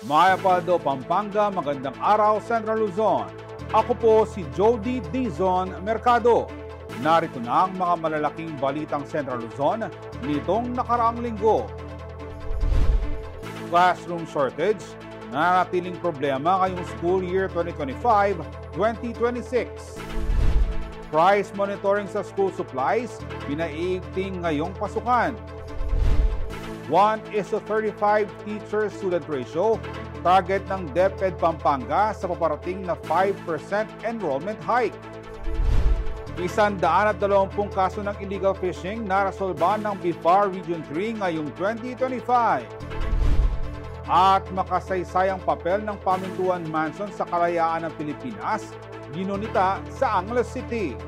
Maya Paldo, Pampanga, magandang araw, Central Luzon. Ako po si Jody Dizon Mercado. Narito na ang mga malalaking balitang Central Luzon nitong nakaraang linggo. Classroom shortage, nanatiling problema ngayong school year 2025-2026. Price monitoring sa school supplies, pinaiigting ngayong pasukan. 1:35 teacher-student ratio, target ng DepEd Pampanga sa paparating na 5% enrollment hike. 120 kaso ng illegal fishing na resolban ng BIFAR Region 3 ngayong 2025. At makasaysayang papel ng Pamintuan Mansion sa kalayaan ng Pilipinas, ginunita sa Angeles City.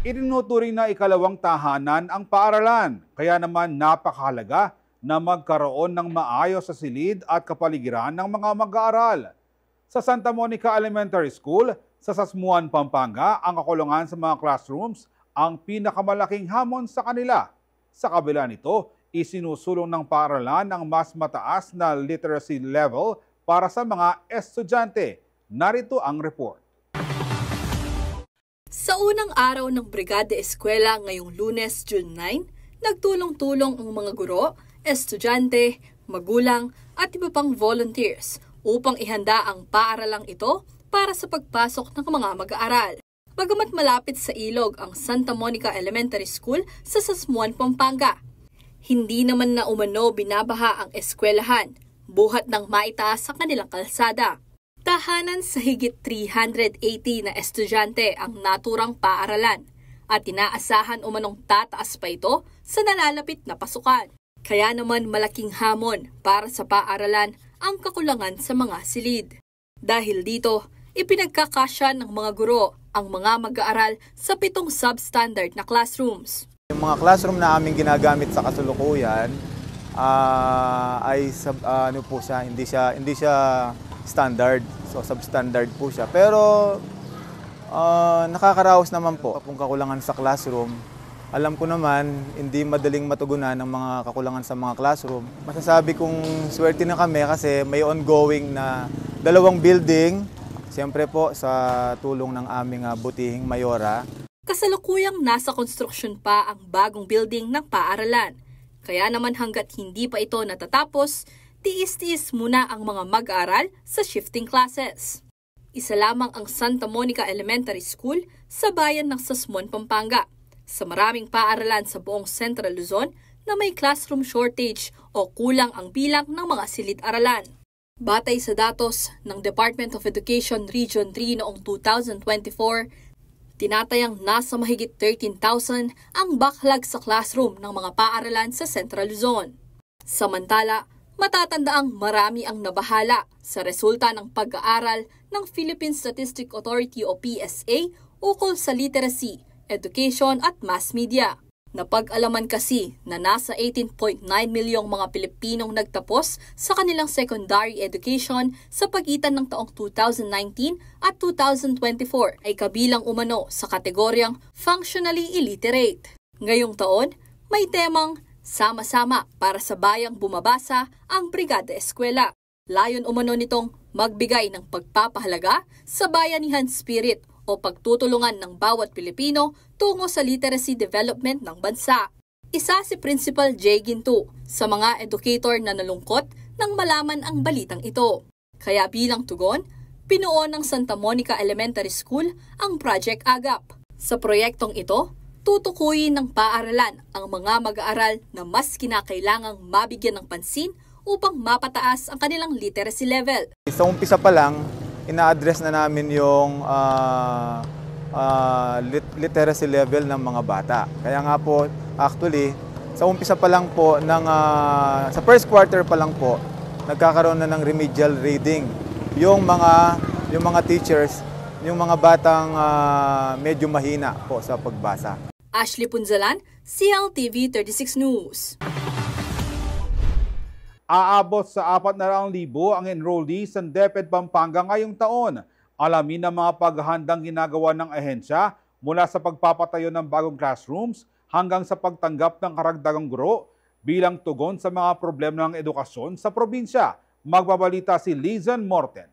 Itinuturing na ikalawang tahanan ang paaralan, kaya naman napakahalaga na magkaroon ng maayos sa silid at kapaligiran ng mga mag-aaral. Sa Santa Monica Elementary School, sa Sasmuan, Pampanga, ang kakulungan sa mga classrooms ang pinakamalaking hamon sa kanila. Sa kabila nito, isinusulong ng paaralan ang mas mataas na literacy level para sa mga estudyante. Narito ang report. Sa unang araw ng Brigada Eskwela ngayong Lunes, June 9, nagtulong-tulong ang mga guro, estudyante, magulang at iba pang volunteers upang ihanda ang paaralang ito para sa pagpasok ng mga mag-aaral. Bagamat malapit sa ilog ang Santa Monica Elementary School sa Sasmuan, Pampanga, hindi naman na umano binabaha ang eskwelahan, buhat ng maitaas sa kanilang kalsada. Tahanan sa higit 380 na estudyante ang naturang paaralan at inaasahan umanong tataas pa ito sa nalalapit na pasukan. Kaya naman malaking hamon para sa paaralan ang kakulangan sa mga silid. Dahil dito, ipinagkakasya ng mga guro ang mga mag-aaral sa 7 substandard na classrooms. Yung mga classroom na aming ginagamit sa kasulukuyan ay hindi siya standard. So substandard po siya. Pero nakakaraos naman po kung kakulangan sa classroom. Alam ko naman, hindi madaling matugunan ng mga kakulangan sa mga classroom. Masasabi kong swerte na kami kasi may ongoing na 2 building. Siyempre po sa tulong ng aming butihing mayora. Kasalukuyang nasa konstruksyon pa ang bagong building ng paaralan. Kaya naman hanggat hindi pa ito natatapos, tiis-tiis muna ang mga mag-aaral sa shifting classes. Isa lamang ang Santa Monica Elementary School sa bayan ng Sasmuan, Pampanga, sa maraming paaralan sa buong Central Luzon na may classroom shortage o kulang ang bilang ng mga silid-aralan. Batay sa datos ng Department of Education Region 3 noong 2024, tinatayang nasa mahigit 13,000 ang backlog sa classroom ng mga paaralan sa Central Luzon. Samantala, matatandaang marami ang nabahala sa resulta ng pag-aaral ng Philippine Statistics Authority o PSA ukol sa literacy, education at mass media. Napag-alaman kasi na nasa 18.9 milyong mga Pilipinong nagtapos sa kanilang secondary education sa pagitan ng taong 2019 at 2024 ay kabilang umano sa kategoryang functionally illiterate. Ngayong taon, may temang sama-sama para sa bayang bumabasa ang Brigada Eskwela. Layon umano nitong magbigay ng pagpapahalaga sa bayanihan spirit o pagtutulungan ng bawat Pilipino tungo sa literacy development ng bansa. Isa si Principal Jay Ginto sa mga educator na nalungkot nang malaman ang balitang ito. Kaya bilang tugon, pinuo ng Santa Monica Elementary School ang Project Agap. Sa proyektong ito, tutukuyin ng paaralan ang mga mag-aaral na mas kinakailangang mabigyan ng pansin upang mapataas ang kanilang literacy level. Sa umpisa pa lang, ina-address na namin yung literacy level ng mga bata. Kaya nga po, actually, sa umpisa pa lang po, sa first quarter pa lang po, nagkakaroon na ng remedial reading. Yung mga teachers, yung mga batang medyo mahina po sa pagbasa. Ashley Punzalan, CLTV 36 News. Aabot sa 400,000 ang enrollees ng DepEd Pampanga ngayong taon. Alamin ang mga paghahandang ginagawa ng ahensya mula sa pagpapatayo ng bagong classrooms hanggang sa pagtanggap ng karagdagang guro bilang tugon sa mga problema ng edukasyon sa probinsya. Magbabalita si Lizan Morten.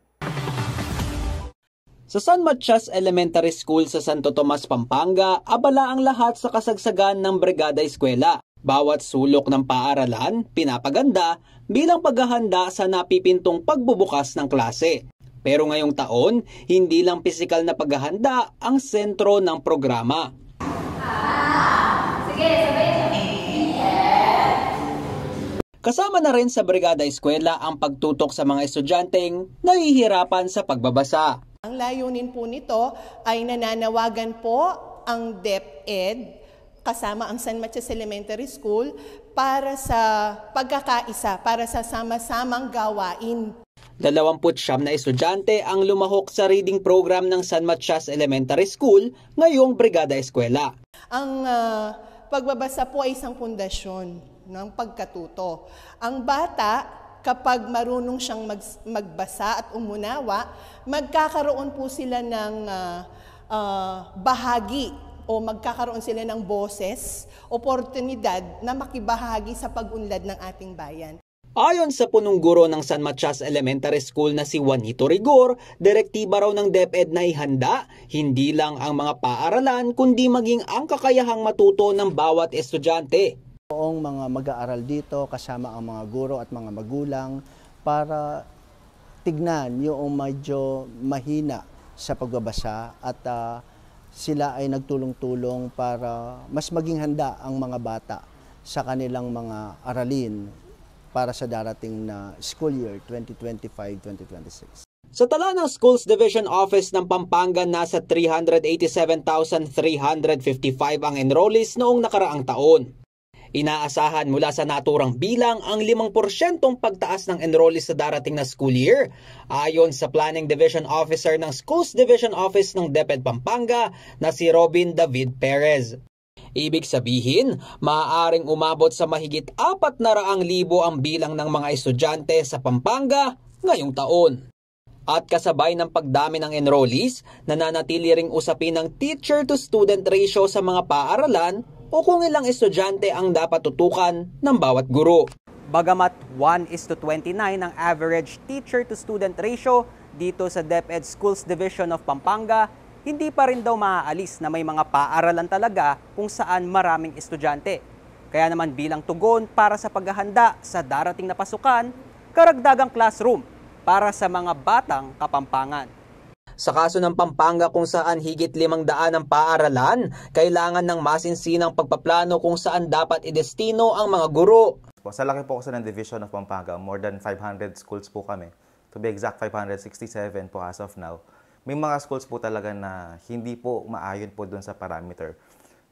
Sa San Matias Elementary School sa Santo Tomas, Pampanga, abala ang lahat sa kasagsagan ng Brigada Eskwela. Bawat sulok ng paaralan, pinapaganda bilang paghahanda sa napipintong pagbubukas ng klase. Pero ngayong taon, hindi lang pisikal na paghahanda ang sentro ng programa. Kasama na rin sa Brigada Eskwela ang pagtutok sa mga estudyanteng nahihirapan sa pagbabasa. Ang layunin po nito ay nananawagan po ang DepEd kasama ang San Matias Elementary School para sa pagkakaisa, para sa sama-samang gawain. 29 na estudyante ang lumahok sa reading program ng San Matias Elementary School ngayong Brigada Eskwela. Ang pagbabasa po ay isang pundasyon ng pagkatuto. Ang bata, kapag marunong siyang magbasa at umunawa, magkakaroon po sila ng bahagi o magkakaroon sila ng boses, oportunidad na makibahagi sa pag-unlad ng ating bayan. Ayon sa punong guro ng San Matias Elementary School na si Juanito Rigor, direktiba raw ng DepEd na ihanda hindi lang ang mga paaralan kundi maging ang kakayahang matuto ng bawat estudyante. Ang mga mag-aaral dito kasama ang mga guro at mga magulang para tignan yung medyo mahina sa pagbabasa at sila ay nagtulong-tulong para mas maging handa ang mga bata sa kanilang mga aralin para sa darating na school year 2025-2026. Sa tala ng Schools Division Office ng Pampanga, nasa 387,355 ang enrollees noong nakaraang taon. Inaasahan mula sa naturang bilang ang 5% pagtaas ng enrollees sa darating na school year. Ayon sa Planning Division Officer ng Schools Division Office ng DepEd Pampanga na si Robin David Perez. Ibig sabihin, maaaring umabot sa mahigit 400,000 ang bilang ng mga estudyante sa Pampanga ngayong taon. At kasabay ng pagdami ng enrollees, nananatili ring usapin ng teacher-to-student ratio sa mga paaralan o kung ilang estudyante ang dapat tutukan ng bawat guro. Bagamat 1:29 ang average teacher-to-student ratio dito sa DepEd Schools Division of Pampanga, hindi pa rin daw maaalis na may mga paaralan talaga kung saan maraming estudyante. Kaya naman bilang tugon para sa paghahanda sa darating na pasukan, karagdagang classroom para sa mga batang Kapampangan. Sa kaso ng Pampanga kung saan higit 500 ang paaralan, kailangan ng masinsinang pagpaplano kung saan dapat idestino ang mga guro. Sa laki po kasi ng Division of Pampanga, more than 500 schools po kami. To be exact, 567 po as of now. May mga schools po talaga na hindi po maayon po doon sa parameter.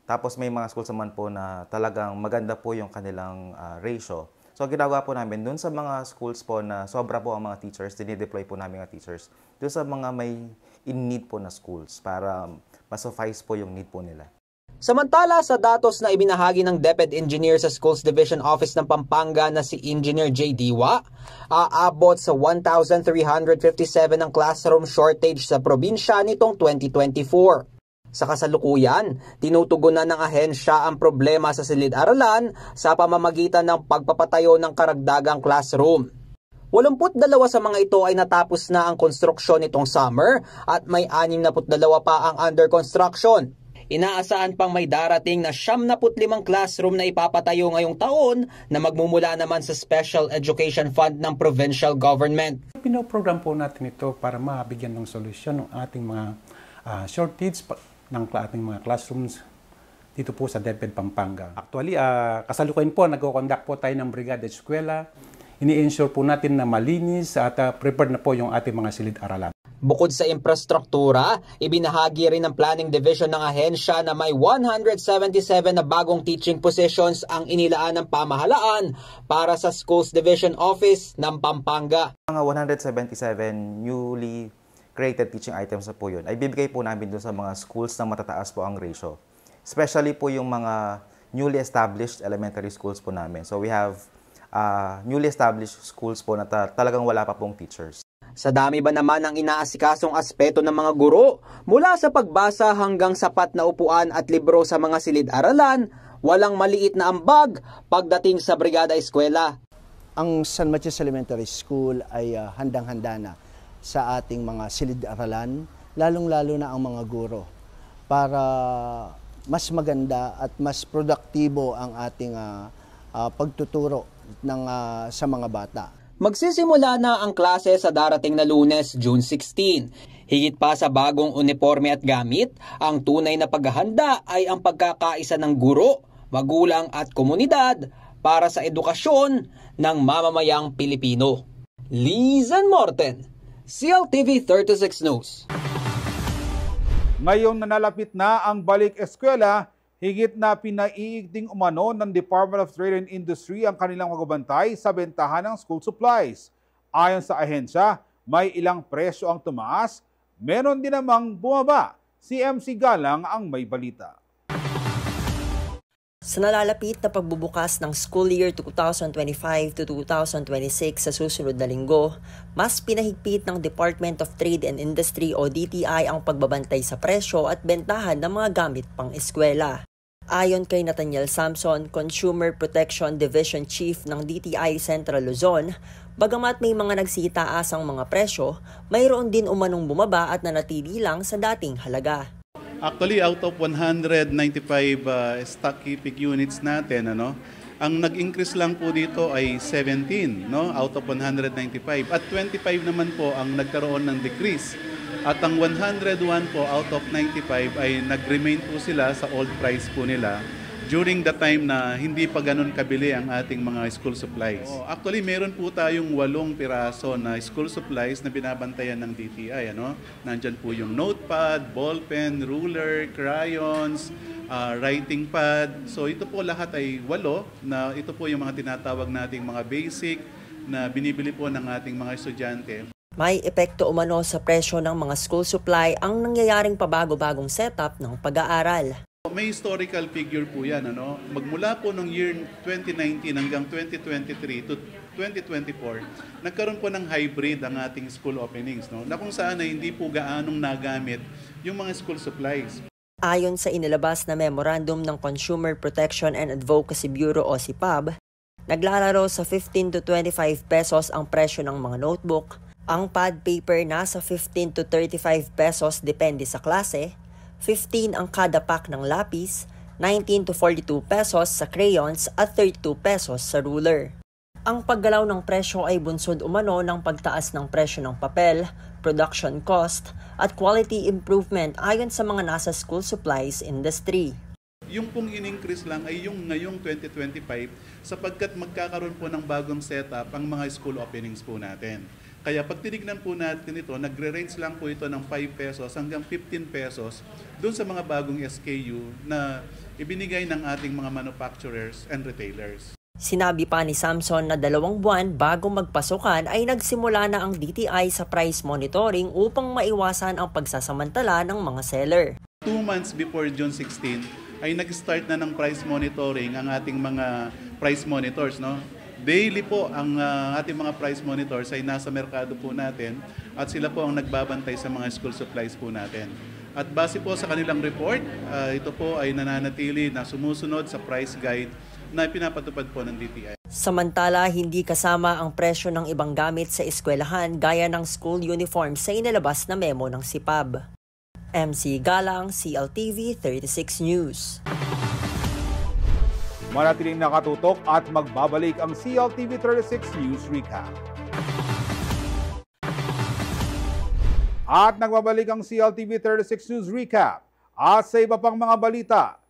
Tapos may mga schools naman po na talagang maganda po yung kanilang ratio. So ginagawa po namin doon sa mga schools po na sobra po ang mga teachers, dinideploy po namin mga teachers doon sa mga may in-need po na schools para ma-suffice po yung need po nila. Samantala, sa datos na ibinahagi ng DepEd Engineer sa Schools Division Office ng Pampanga na si Engineer J. Diwa, aabot sa 1,357 ang classroom shortage sa probinsya nitong 2024. Sa kasalukuyan, tinutugunan ng ahensya ang problema sa silid-aralan sa pamamagitan ng pagpapatayo ng karagdagang classroom. 82 sa mga ito ay natapos na ang konstruksyon nitong summer at may 62 pa ang under construction. Inaasahan pang may darating na 75 classroom na ipapatayo ngayong taon na magmumula naman sa Special Education Fund ng provincial government. Pinoprogram po natin ito para mabigyan ng solusyon ng ating mga shortage ng ating mga classrooms dito po sa DepEd Pampanga. Actually, kasalukuyan po, nag-conduct po tayo ng Brigada Eskwela. Ini-ensure po natin na malinis at prepared na po yung ating mga silid-aralan. Bukod sa infrastruktura, ibinahagi rin ng Planning Division ng ahensya na may 177 na bagong teaching positions ang inilaan ng pamahalaan para sa Schools Division Office ng Pampanga. Mga 177 newly created teaching items na po yun ay bibigay po namin doon sa mga schools na matataas po ang ratio. Especially po yung mga newly established elementary schools po namin. So we have newly established schools po na talagang wala pa pong teachers. Sa dami ba naman ang inaasikasong aspeto ng mga guro, mula sa pagbasa hanggang sapat na upuan at libro sa mga silid-aralan, walang maliit na ambag pagdating sa Brigada Eskwela. Ang San Matias Elementary School ay handang-handa na sa ating mga silid-aralan, lalong-lalo na ang mga guro, para mas maganda at mas produktibo ang ating pagtuturo sa mga bata. Magsisimula na ang klase sa darating na Lunes, June 16. Higit pa sa bagong uniforme at gamit, ang tunay na paghahanda ay ang pagkakaisa ng guro, magulang at komunidad para sa edukasyon ng mamamayang Pilipino. Lizan Morten, CLTV 36 News. Ngayong nanalapit na ang balik eskwela, higit na pinaiigting umano ng Department of Trade and Industry ang kanilang magbabantay sa bentahan ng school supplies. Ayon sa ahensya, may ilang presyo ang tumaas, meron din namang bumaba. Si MC Galang ang may balita. Sa nalalapit na pagbubukas ng school year 2025 to 2026 sa susunod na linggo, mas pinahigpit ng Department of Trade and Industry o DTI ang pagbabantay sa presyo at bentahan ng mga gamit pang eskwela. Ayon kay Nathaniel Samson, Consumer Protection Division Chief ng DTI Central Luzon, bagamat may mga nagsitaasang mga presyo, mayroon din umanong bumaba at nanatili lang sa dating halaga. Actually, out of 195 stock keeping units natin, ang nag-increase lang po dito ay 17, out of 195. At 25 naman po ang nagkaroon ng decrease. At ang 101 po out of 95 ay nag-remain po sila sa old price po nila during the time na hindi pa ganun kabili ang ating mga school supplies. Actually, meron po tayong 8 piraso na school supplies na binabantayan ng DTI. Nandyan po yung notepad, ballpen, ruler, crayons, writing pad. So ito po lahat ay 8 na ito po yung mga tinatawag nating mga basic na binibili po ng ating mga estudyante. May epekto umano sa presyo ng mga school supply ang nangyayaring pabago-bagong setup ng pag-aaral. May historical figure po yan. Magmula po ng year 2019 hanggang 2023 to 2024, nagkaroon po ng hybrid ang ating school openings. Na kung saan ay hindi po gaanong nagamit yung mga school supplies. Ayon sa inilabas na memorandum ng Consumer Protection and Advocacy Bureau o CPAB, naglalaro sa 15 to 25 pesos ang presyo ng mga notebook, ang pad paper nasa 15 to 35 pesos depende sa klase, 15 ang kada pack ng lapis, 19 to 42 pesos sa crayons at 32 pesos sa ruler. Ang paggalaw ng presyo ay bunsod umano ng pagtaas ng presyo ng papel, production cost at quality improvement ayon sa mga nasa school supplies industry. Yung pong in-increase lang ay yung ngayong 2025 sapagkat magkakaroon po ng bagong setup ang mga school openings po natin. Kaya pag tinignan po natin ito, nagre-range lang po ito ng 5 pesos hanggang 15 pesos doon sa mga bagong SKU na ibinigay ng ating mga manufacturers and retailers. Sinabi pa ni Samson na 2 buwan bago magpasukan ay nagsimula na ang DTI sa price monitoring upang maiwasan ang pagsasamantala ng mga seller. 2 months before June 16 ay nag-start na ng price monitoring ang ating mga price monitors. Daily po ang ating mga price monitors ay nasa merkado po natin at sila po ang nagbabantay sa mga school supplies po natin. At base po sa kanilang report, ito po ay nananatili na sumusunod sa price guide na pinapatupad po ng DTI. Samantala, hindi kasama ang presyo ng ibang gamit sa eskwelahan gaya ng school uniform sa inilabas na memo ng CPAB. MC Galang, CLTV 36 News. Manatiling nakatutok at magbabalik ang CLTV 36 News Recap. At nagbabalik ang CLTV 36 News Recap. At sa iba pang mga balita,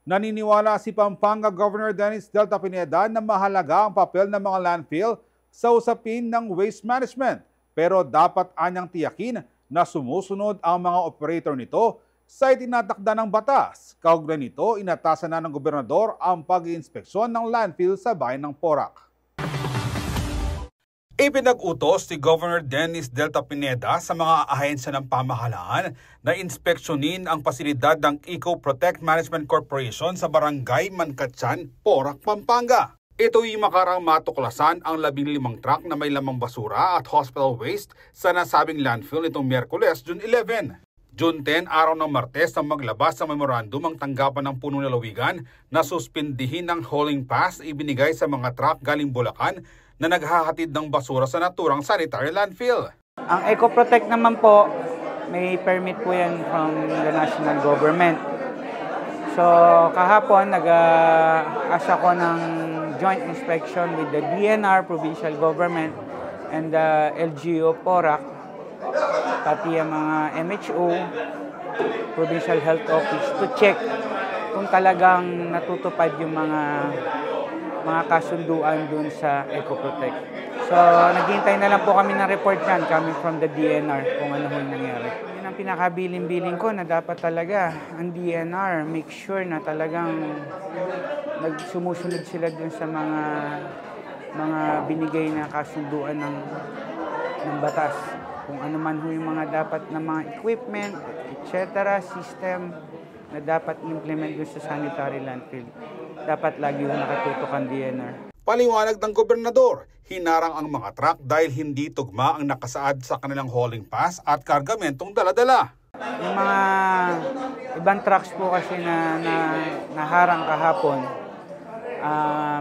naniniwala si Pampanga Governor Dennis Delta Pineda na mahalaga ang papel ng mga landfill sa usapin ng waste management. Pero dapat anyang tiyakin na sumusunod ang mga operator nito sa itinatakda ng batas. Kaugnay nito, inatasan na ng gobernador ang pag-iinspeksyon ng landfill sa bayan ng Porac. Ipinag-utos si Governor Dennis Delta Pineda sa mga ahensya ng pamahalaan na inspeksyonin ang pasilidad ng Eco Protect Management Corporation sa Barangay Mancatsan, Porac, Pampanga. Ito'y makarang matuklasan ang 15 truck na may lamang basura at hospital waste sa nasabing landfill nitong Miyerkules, June 11. June 10, araw ng Martes na maglabas ng memorandum ang tanggapan ng punong lalawigan na suspindihin ng hauling pass ibinigay sa mga truck galing Bulacan na naghahatid ng basura sa naturang sanitary landfill. Ang EcoProtect naman po, may permit po yan from the national government. So kahapon nag-asa ko ng joint inspection with the DNR, provincial government, and the LGU PORAC, pati ang mga MHO, Provincial Health Office, to check kung talagang natutupad yung mga kasunduan dun sa EcoProtect. So naghihintay na lang po kami ng report yan coming from the DNR kung ano yung nangyari. Yun ang pinakabiling-biling ko na dapat talaga ang DNR make sure na talagang sumusunod sila dun sa mga binigay na kasunduan ng batas. Kung ano man yung mga dapat na mga equipment, etc., system na dapat implement doon sa sanitary landfill. Dapat lagi yung nakatutok ang DNR. Paliwanag ng gobernador, hinarang ang mga truck dahil hindi tugma ang nakasaad sa kanilang hauling pass at kargamentong dala-dala. Yung mga ibang trucks po kasi na naharang kahapon,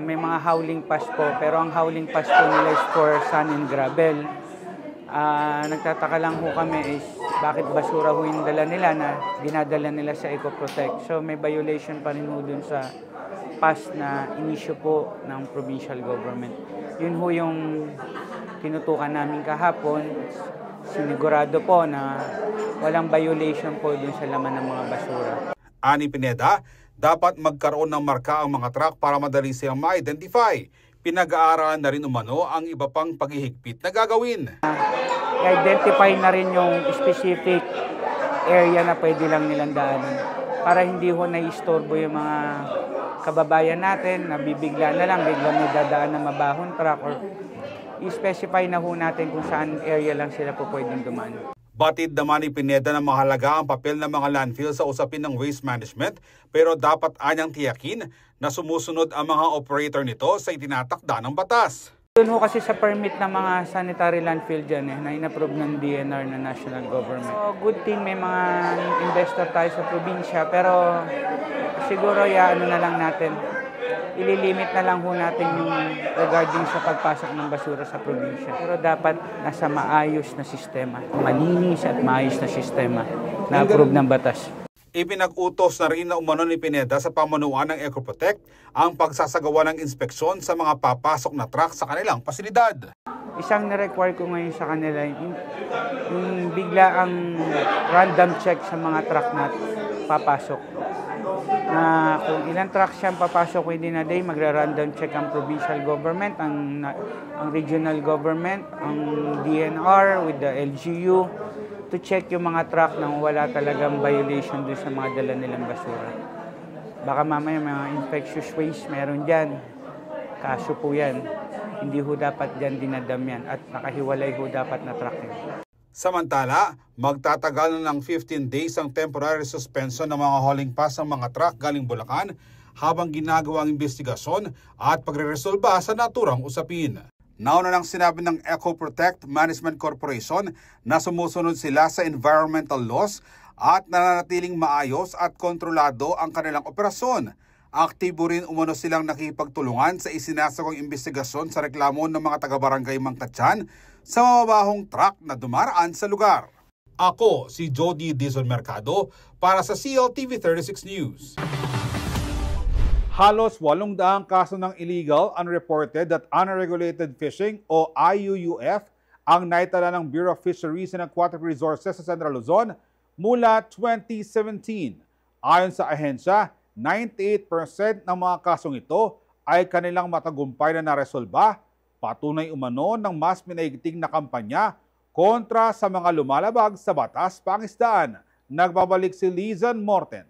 may mga hauling pass po, pero ang hauling pass po nila is for sand and gravel. Nagtataka lang ho kami is bakit basura ho yung dala nila na dinadala nila sa EcoProtect. So may violation pa rin ho dun sa pass na inisyu po ng provincial government. Yun ho yung tinutukan namin kahapon. Sinigurado po na walang violation po dun sa laman ng mga basura. Ani Pineda, dapat magkaroon ng marka ang mga truck para madali silang ma-identify. Pinag-aaralan na rin umano ang iba pang paghihigpit na gagawin. I-identify na rin yung specific area na pwede lang nilang daanan para hindi ho na-istorbo yung mga kababayan natin na bibigla na lang, bigla may dadaan na mabahon truck or i-specify na ho natin kung saan area lang sila po pwedeng dumaan. Batid naman ni Pineda na mahalaga ang papel ng mga landfill sa usapin ng waste management pero dapat anyang tiyakin na sumusunod ang mga operator nito sa itinatakda ng batas. Doon ho kasi sa permit ng mga sanitary landfill dyan na inapprove ng DNR na national government. So good thing may mga investor tayo sa probinsya pero siguro ano na lang natin, ililimit na lang ho natin yung regarding sa pagpasok ng basura sa probinsya. Pero dapat nasa maayos na sistema, malinis at maayos na sistema na approve ng batas. Ipinag-utos na rin na umano ni Pineda sa pamunuan ng EcoProtect ang pagsasagawa ng inspeksyon sa mga papasok na truck sa kanilang pasilidad. Isang na-require ko ngayon sa kanila, yung bigla ang random check sa mga truck na papasok. Na kung ilang truck siyang papasok within a day, magra-random check ang provincial government, ang regional government, ang DNR with the LGU, to check yung mga truck nang wala talagang violation doon sa mga dala nilang basura. Baka mamaya mga infectious waste meron dyan. Kaso po yan. Hindi ho dapat dyan dinadam yan at nakahiwalay ho dapat na truck yan. Samantala, magtatagal na ng 15 days ang temporary suspension ng mga hauling pass ng mga truck galing Bulacan habang ginagawa ang investigasyon at pagreresolba sa naturang usapin. Nauna nang sinabi ng EcoProtect Management Corporation na sumusunod sila sa environmental laws at nananatiling maayos at kontrolado ang kanilang operasyon. Aktibo rin umano silang nakipagtulungan sa isinasagawang investigasyon sa reklamo ng mga taga-barangay Mangkatyan sa mababahong truck na dumaraan sa lugar. Ako si Jody Dizon Mercado para sa CLTV 36 News. Halos 800 kaso ng illegal, unreported at unregulated fishing o IUUF ang naitala ng Bureau of Fisheries and Aquatic Resources sa Central Luzon mula 2017. Ayon sa ahensya, 98% ng mga kasong ito ay kanilang matagumpay na naresolba, patunay umano ng mas minaigting na kampanya kontra sa mga lumalabag sa batas pangisdaan. Nagbabalik si Lizan Morten.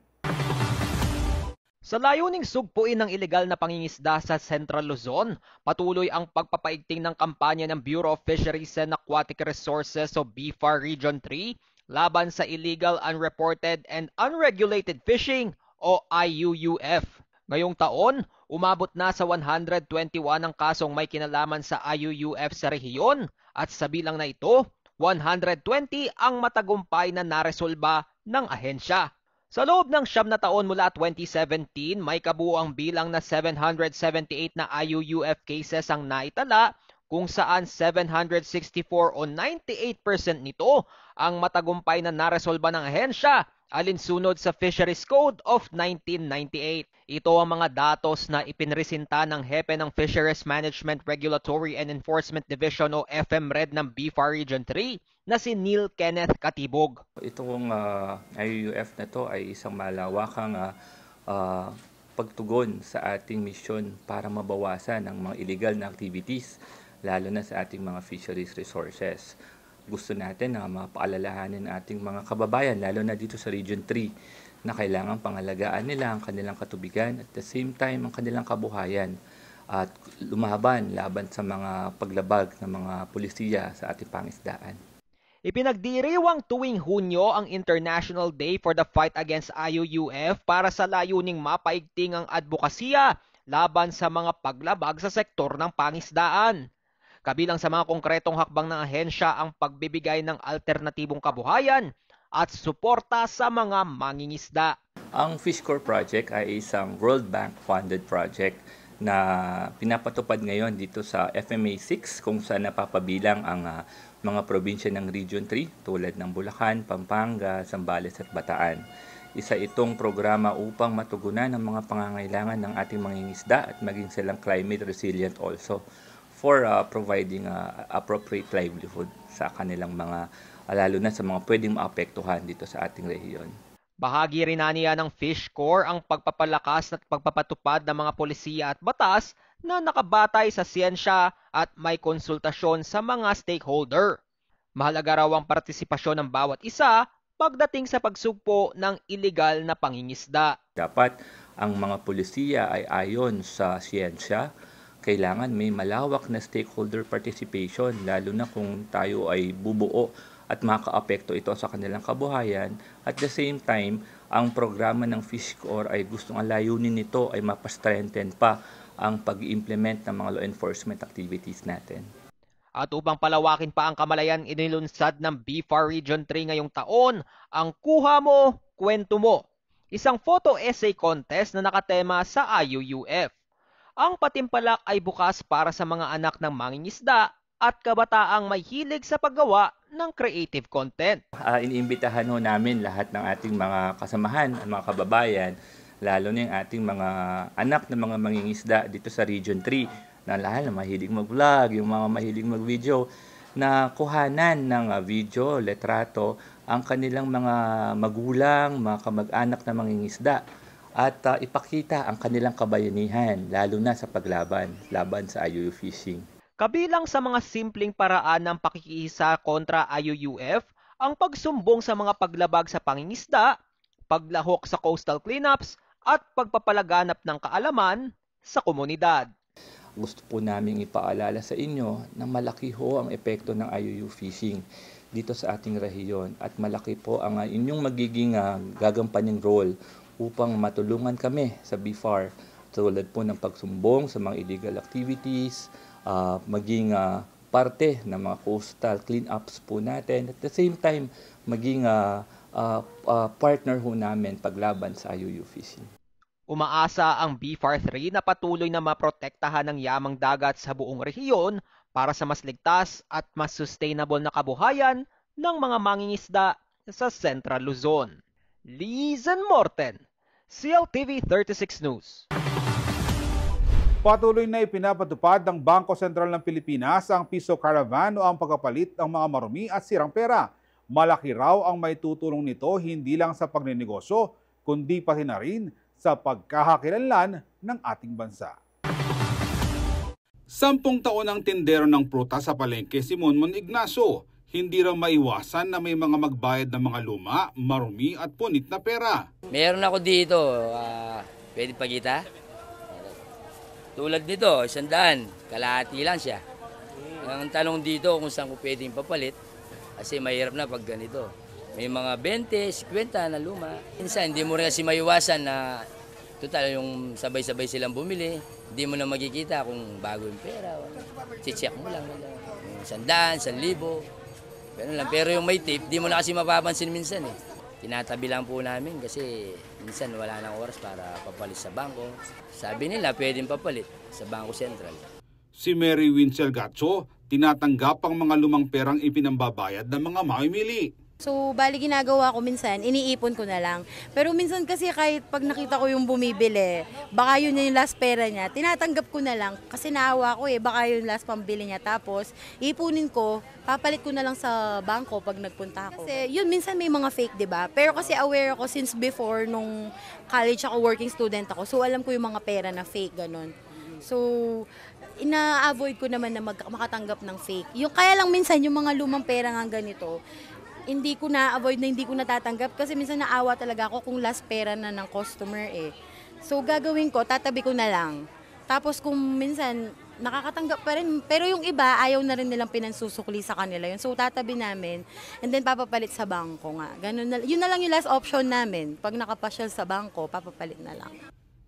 Sa layuning sugpuin ng ilegal na pangingisda sa Central Luzon, patuloy ang pagpapaigting ng kampanya ng Bureau of Fisheries and Aquatic Resources o BFAR Region 3 laban sa illegal, unreported and unregulated fishing o IUUF. Ngayong taon, umabot na sa 121 ang kasong may kinalaman sa IUUF sa rehiyon at sa bilang na ito, 120 ang matagumpay na naresolba ng ahensya. Sa loob ng 9 na taon mula 2017, may kabuuang bilang na 778 na IUUF cases ang naitala, kung saan 764 o 98% nito ang matagumpay na naresolba ng ahensya alinsunod sa Fisheries Code of 1998. Ito ang mga datos na ipinresinta ng hepe ng Fisheries Management Regulatory and Enforcement Division o FMRED ng BIFAR Region 3 na si Neil Kenneth Katibog. Itong IUUF na to ay isang malawakang pagtugon sa ating misyon para mabawasan ang mga illegal na activities, lalo na sa ating mga fisheries resources. Gusto natin na mapaalalahanin ating mga kababayan, lalo na dito sa Region 3, na kailangan pangalagaan nila ang kanilang katubigan at the same time ang kanilang kabuhayan at lumaban laban sa mga paglabag ng mga pulisiya sa ating pangisdaan. Ipinagdiriwang tuwing Hunyo ang International Day for the Fight Against IUUF para sa layuning mapaigting ang advokasya laban sa mga paglabag sa sektor ng pangisdaan. Kabilang sa mga konkretong hakbang ng ahensya ang pagbibigay ng alternatibong kabuhayan at suporta sa mga mangingisda. Ang Fish Corps Project ay isang World Bank funded project na pinapatupad ngayon dito sa FMA 6 kung saan napapabilang ang mga probinsya ng Region 3 tulad ng Bulacan, Pampanga, Zambales at Bataan. Isa itong programa upang matugunan ang mga pangangailangan ng ating mangingisda at maging silang climate resilient also for providing appropriate livelihood sa kanilang mga, lalo na sa mga pwedeng maapektuhan dito sa ating rehiyon. Bahagi rin niya ng Fish Corps ang pagpapalakas at pagpapatupad ng mga polisiya at batas na nakabatay sa siyensya at may konsultasyon sa mga stakeholder. Mahalaga raw ang partisipasyon ng bawat isa pagdating sa pagsugpo ng iligal na pangingisda. Dapat ang mga polisiya ay ayon sa siyensya. Kailangan may malawak na stakeholder participation, lalo na kung tayo ay bubuo at makaapekto ito sa kanilang kabuhayan. At the same time, ang programa ng Fish Corps ay gustong ang layunin nito ay mapastrengthen pa ang pag-implement ng mga law enforcement activities natin. At upang palawakin pa ang kamalayan, inilunsad ng BIFAR Region 3 ngayong taon ang Kuha Mo, Kwento Mo, isang photo essay contest na nakatema sa IUUF. Ang patimpalak ay bukas para sa mga anak ng mangingisda at kabataang may hilig sa paggawa ng creative content. Iniimbitahan ho namin lahat ng ating mga kasamahan, mga kababayan, lalo na yung ating mga anak ng mga mangingisda dito sa Region 3, na lahat na mahilig mag-vlog, yung mga mahilig mag-video, na kuhanan ng video, letrato, ang kanilang mga magulang, mga kamag-anak na mangingisda, at ipakita ang kanilang kabayanihan, lalo na sa paglaban sa IUU fishing. Kabilang sa mga simpleng paraan ng pakikisa kontra IUUF, ang pagsumbong sa mga paglabag sa pangingisda, paglahok sa coastal cleanups, at pagpapalaganap ng kaalaman sa komunidad. Gusto po namin ipaalala sa inyo na malaki ho ang epekto ng IUU fishing dito sa ating rehiyon at malaki po ang inyong magiging gagampaning role upang matulungan kami sa BIFAR tulad po ng pagsumbong sa mga illegal activities, maging parte ng mga coastal cleanups po natin. At the same time, maging partner ho namin paglaban sa IUU fishing. Umaasa ang BIFAR 3 na patuloy na maprotektahan ng yamang dagat sa buong rehiyon para sa mas ligtas at mas sustainable na kabuhayan ng mga mangingisda sa Central Luzon. Lizen Morten, CLTV 36 News. Patuloy na ipinapatupad ng Bangko Sentral ng Pilipinas ang Piso Caravan o ang pagkapalit ng mga marumi at sirang pera. Malaki raw ang may tutulong nito hindi lang sa pagnenegosyo, kundi pati na rin sa pagkakakilanlan ng ating bansa. 10 taon ang tindero ng prutas sa palengke si Monmon Ignacio. Hindi raw maiwasan na may mga magbayad ng mga luma, marumi at punit na pera. Meron ako dito, pwede pagita? Tulad nito, 100, kalahati lang siya. Ang tanong dito kung saan ko pwedeng papalit, kasi mahirap na pag ganito. May mga 20, 50 na luma. Minsan, hindi mo rin kasi maiwasan na total yung sabay-sabay silang bumili. Hindi mo na magkikita kung bago yung pera. Check mo lang. 100, 1,000. Ganun lang. Pero yung may tip, di mo na kasi mapapansin minsan eh. Tinatabi lang po namin kasi minsan wala nang oras para papalit sa bangko. Sabi nila pwedeng papalit sa Bangko Sentral. Si Mary Wincel Gatcho, tinatanggap ang mga lumang perang ipinambabayad ng mga mamimili. So, bali ginagawa ko minsan, iniipon ko na lang. Pero minsan kasi kahit pag nakita ko yung bumibili, baka yun yung last pera niya, tinatanggap ko na lang. Kasi naawa ko baka yung last pambili niya. Tapos, iipunin ko, papalit ko na lang sa bangko pag nagpunta ako. Kasi yun, minsan may mga fake, diba? Pero kasi aware ako since before nung college ako, working student ako. So, alam ko yung mga pera na fake, ganun. So, ina-avoid ko naman na makatanggap ng fake. Yung, kaya lang minsan, yung mga lumang pera nga ganito, hindi ko na-avoid na hindi ko natatanggap kasi minsan naawa talaga ako kung last pera na ng customer So gagawin ko, tatabi ko na lang. Tapos kung minsan nakakatanggap pa rin, pero yung iba ayaw na rin nilang pinansusukli sa kanila yun. So tatabi namin and then papapalit sa bangko nga. Ganun na, yun na lang yung last option namin. Pag nakapasyal sa bangko, papapalit na lang.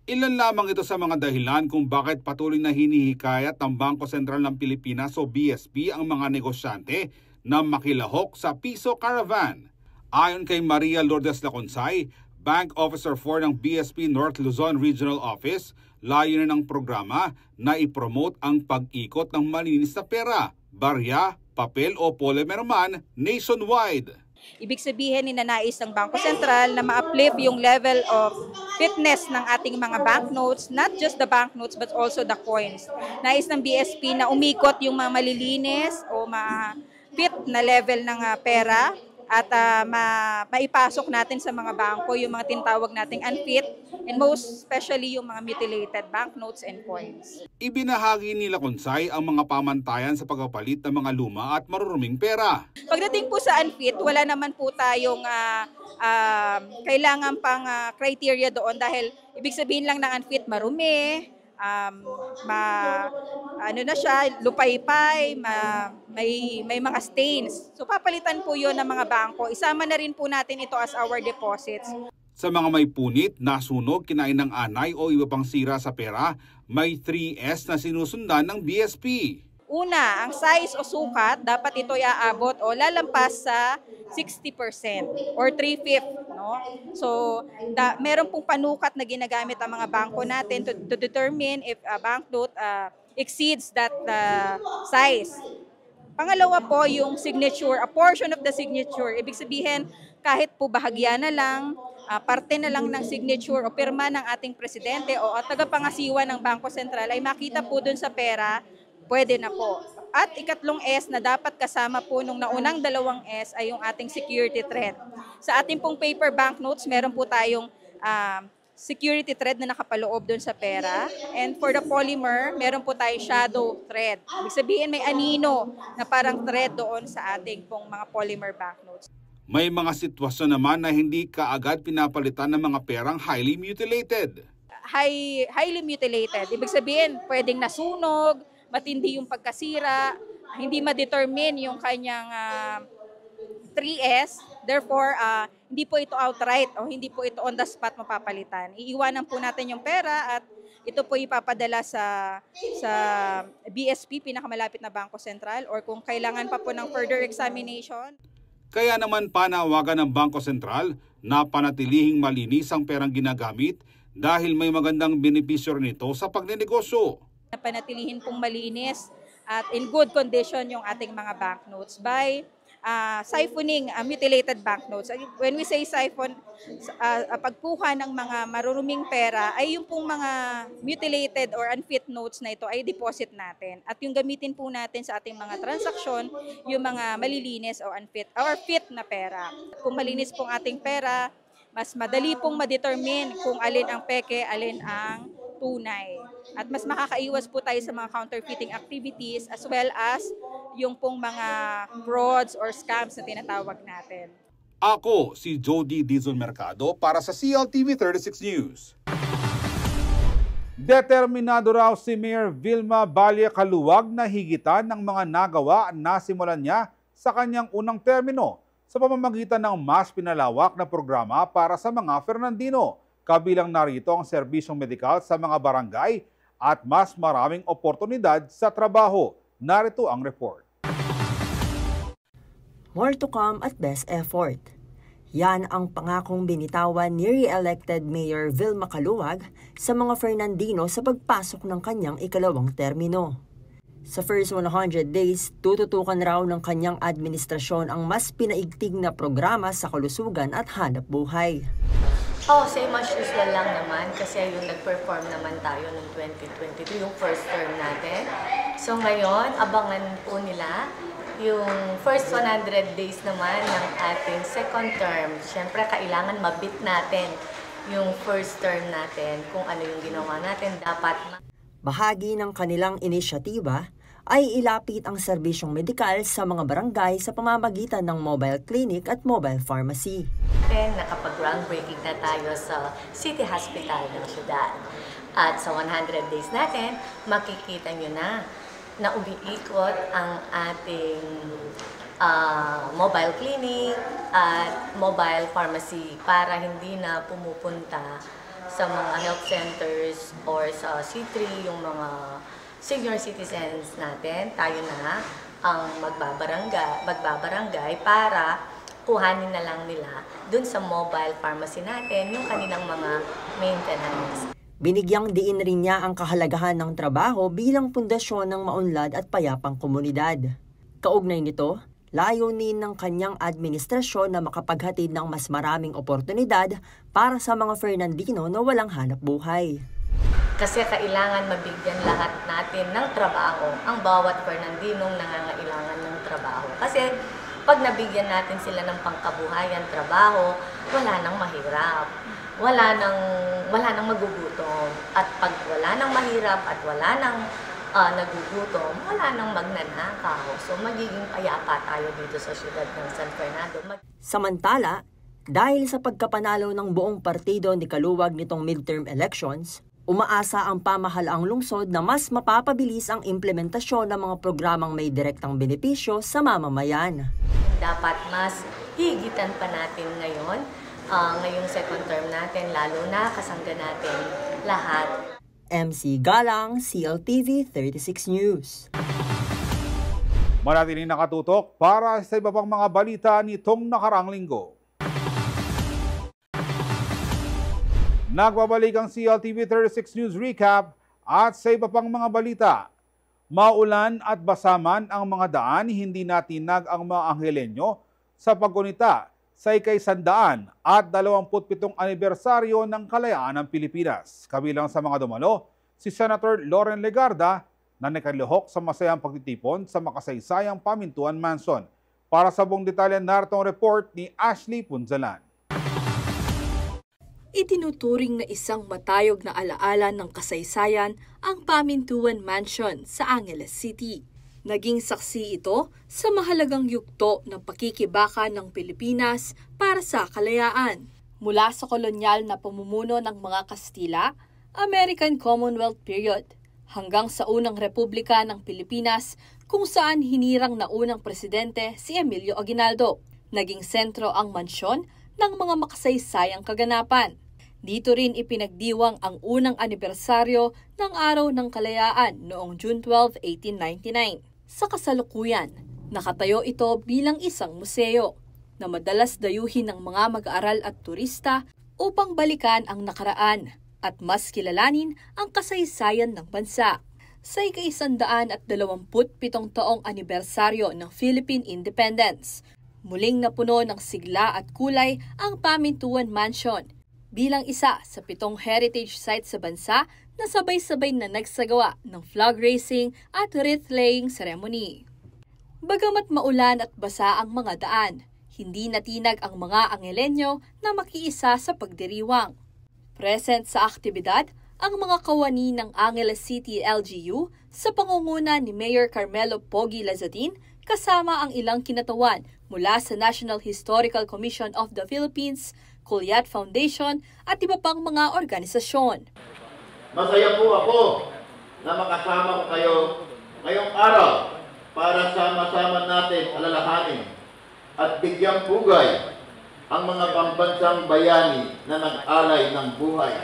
Ilan lamang ito sa mga dahilan kung bakit patuloy na hinihikayat ng Bangko Sentral ng Pilipinas o BSP ang mga negosyante na makilahok sa Piso Caravan. Ayon kay Maria Lourdes Laconsay, Bank Officer 4 ng BSP North Luzon Regional Office, layunin ng programa na ipromote ang pag-ikot ng malinis na pera, barya, papel o polymer man nationwide. Ibig sabihin, ninanais ng Bangko Sentral na ma-uplift yung level of fitness ng ating mga banknotes, not just the banknotes but also the coins. Nais ng BSP na umikot yung mga malilinis o fit na level ng pera at maipasok natin sa mga bangko yung mga tinatawag nating unfit and most especially yung mga mutilated banknotes and coins. Ibinahagi nila Laconsay ang mga pamantayan sa pagpapalit ng mga luma at maruruming pera. Pagdating po sa unfit, wala naman po tayong kailangan pang criteria doon dahil ibig sabihin lang ng unfit marumi, lupaypay, may mga stains. So papalitan po yun ng mga bangko. Isama na rin po natin ito as our deposits. Sa mga may punit, nasunog, kinain ng anay o iba pang sira sa pera, may 3S na sinusundan ng BSP. Una, ang size o sukat, dapat ito iaabot o lalampas sa 60% or 3/5. No? So, meron pong panukat na ginagamit ang mga bangko natin to determine if a banknote exceeds that size. Pangalawa po, yung signature, a portion of the signature. Ibig sabihin, kahit po bahagya na lang, parte na lang ng signature o pirma ng ating presidente o tagapangasiwa ng Bangko Sentral ay makita po dun sa pera, pwede na po. At ikatlong S na dapat kasama po nung naunang dalawang S ay yung ating security thread. Sa ating pong paper banknotes, meron po tayong security thread na nakapaloob doon sa pera. And for the polymer, meron po tayong shadow thread. Ibig sabihin may anino na parang thread doon sa ating pong mga polymer banknotes. May mga sitwasyon naman na hindi kaagad pinapalitan ng mga perang highly mutilated. Highly mutilated. Ibig sabihin, pwedeng nasunog, matindi yung pagkasira, hindi ma-determine yung kanyang 3S. Therefore, hindi po ito outright o hindi po ito on the spot mapapalitan. Iiwanan po natin yung pera at ito po ipapadala sa BSP, pinakamalapit na Bangko Sentral, or kung kailangan pa po ng further examination. Kaya naman panawagan ng Bangko Sentral na panatilihing malinis ang perang ginagamit dahil may magandang benepisyo nito sa pagnenegosyo. Panatilihin pong malinis at in good condition yung ating mga banknotes by siphoning mutilated banknotes. When we say siphon, pagkuha ng mga maruruming pera ay yung pong mga mutilated or unfit notes na ito ay deposit natin. At yung gamitin po natin sa ating mga transaksyon, yung mga malilinis o unfit or fit na pera. Kung malinis pong ating pera, mas madali pong ma-determine kung alin ang peke, alin ang tunay. At mas makakaiwas po tayo sa mga counterfeiting activities as well as yung pong mga frauds or scams na tinatawag natin. Ako si Jody Dizon Mercado para sa CLTV 36 News. Determinado raw si Mayor Vilma Balia Caluwag na higitan ng mga nagawa na simulan niya sa kanyang unang termino sa pamamagitan ng mas pinalawak na programa para sa mga Fernandino. Kabilang narito ang serbisyong medikal sa mga barangay at mas maraming oportunidad sa trabaho. Narito ang report. More to come at best effort. Yan ang pangakong binitawan ni re-elected Mayor Vilma Caluwag sa mga Fernandino sa pagpasok ng kanyang ikalawang termino. Sa first 100 days, tututukan raw ng kanyang administrasyon ang mas pinaigting na programa sa kalusugan at hanap buhay. Same as usual lang naman kasi yung nag-perform naman tayo noong 2022, yung first term natin. So ngayon, abangan po nila yung first 100 days naman ng ating second term. Siyempre, kailangan mabit natin yung first term natin kung ano yung ginawa natin. Dapat bahagi ng kanilang inisyatiba ay ilapit ang serbisyong medikal sa mga barangay sa pamamagitan ng mobile clinic at mobile pharmacy. Nakapag-groundbreaking na tayo sa City Hospital ng syudad. At sa 100 days natin, makikita nyo na umiikot ang ating mobile clinic at mobile pharmacy para hindi na pumupunta sa mga health centers or sa C3, yung mga senior citizens natin. Tayo na ang magbabarangay para kuhanin na lang nila dun sa mobile pharmacy natin yung kanilang mga maintenance. Binigyang diin rin niya ang kahalagahan ng trabaho bilang pundasyon ng maunlad at payapang komunidad. Kaugnay nito, layunin ng kanyang administrasyon na makapaghatid ng mas maraming oportunidad para sa mga Fernandino na walang hanap buhay. Kasi kailangan mabigyan lahat natin ng trabaho, ang bawat Fernandinong nangangailangan ng trabaho. Kasi pag nabigyan natin sila ng pangkabuhayan trabaho, wala nang mahirap. Wala nang magugutom. At pag wala nang mahirap at wala nang nagugutom, wala nang magnanakaw. So magiging payapa tayo dito sa siyudad ng San Fernando. Samantala, dahil sa pagkapanalo ng buong partido ni Caluwag nitong midterm elections, umaasa ang pamahalaang lungsod na mas mapapabilis ang implementasyon ng mga programang may direktang benepisyo sa mamamayan. Dapat mas higitan pa natin ngayon, ngayong second term natin, lalo na kasangga natin lahat. MC Galang, CLTV 36 News. Manatiling nakatutok para sa iba pang mga balita nitong nakaraang linggo. Nagbabalik ang CLTV 36 News Recap at sa iba pang mga balita. Maulan at basaman ang mga daan, hindi natinag ang mga Angeleño sa paggunita sa ika-127 anibersaryo ng Kalayaan ng Pilipinas. Kabilang sa mga dumalo, si Senator Loren Legarda na nakalihok sa masayang pagtitipon sa makasaysayang Pamintuan Mansion. Para sa buong detalye, narito ang report ni Ashley Punzalan. Itinuturing na isang matayog na alaala ng kasaysayan ang Pamintuan Mansion sa Angeles City. Naging saksi ito sa mahalagang yugto ng pakikibaka ng Pilipinas para sa kalayaan. Mula sa kolonyal na pamumuno ng mga Kastila, American Commonwealth period, hanggang sa unang Republika ng Pilipinas kung saan hinirang na unang presidente si Emilio Aguinaldo. Naging sentro ang mansyon ng mga makasaysayang kaganapan. Dito rin ipinagdiwang ang unang anibersaryo ng Araw ng Kalayaan noong June 12, 1899. Sa kasalukuyan, nakatayo ito bilang isang museo na madalas dayuhin ng mga mag-aaral at turista upang balikan ang nakaraan at mas kilalanin ang kasaysayan ng bansa. Sa ika-127 taong anibersaryo ng Philippine Independence, muling napuno ng sigla at kulay ang Pamintuan Mansion bilang isa sa 7 heritage sites sa bansa na sabay-sabay na nagsagawa ng flag raising at wreath-laying ceremony. Bagamat maulan at basa ang mga daan, hindi natinag ang mga Angeleño na makiisa sa pagdiriwang. Present sa aktibidad ang mga kawani ng Angeles City LGU sa pangunguna ni Mayor Carmelo Pogi Lazadin kasama ang ilang kinatawan mula sa National Historical Commission of the Philippines, Culiat Foundation at iba pang mga organisasyon. Masaya po ako na makasama ko kayo ngayong araw para sama-sama natin alalahanin at bigyang pugay ang mga pambansang bayani na nag-alay ng buhay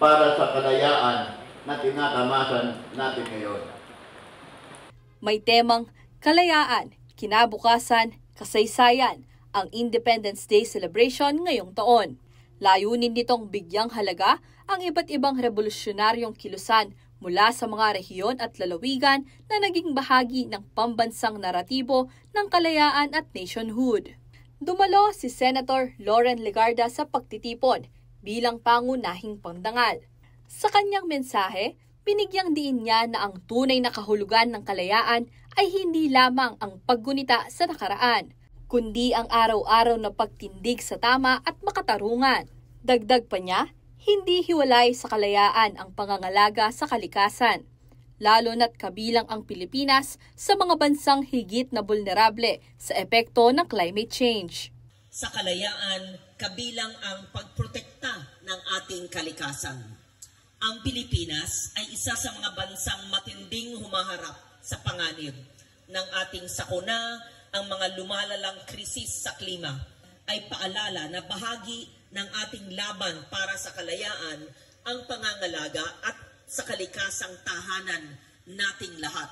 para sa kalayaan na tinatamasan natin ngayon. May temang kalayaan, kinabukasan, kasaysayan ang Independence Day celebration ngayong taon. Layunin nitong bigyang halaga ang iba't ibang revolusyonaryong kilusan mula sa mga rehiyon at lalawigan na naging bahagi ng pambansang naratibo ng kalayaan at nationhood. Dumalo si Senator Loren Legarda sa pagtitipon bilang pangunahing pangdangal. Sa kanyang mensahe, binigyang diin niya na ang tunay na kahulugan ng kalayaan ay hindi lamang ang paggunita sa nakaraan, kundi ang araw-araw na pagtindig sa tama at makatarungan. Dagdag pa niya, hindi hiwalay sa kalayaan ang pangangalaga sa kalikasan, lalo na't kabilang ang Pilipinas sa mga bansang higit na vulnerable sa epekto ng climate change. Sa kalayaan, kabilang ang pagprotekta ng ating kalikasan. Ang Pilipinas ay isa sa mga bansang matinding humaharap sa panganib ng ating sakuna. Ang mga lumalalang krisis sa klima ay paalala na bahagi ng ating laban para sa kalayaan ang pangangalaga at sa kalikasang tahanan nating lahat.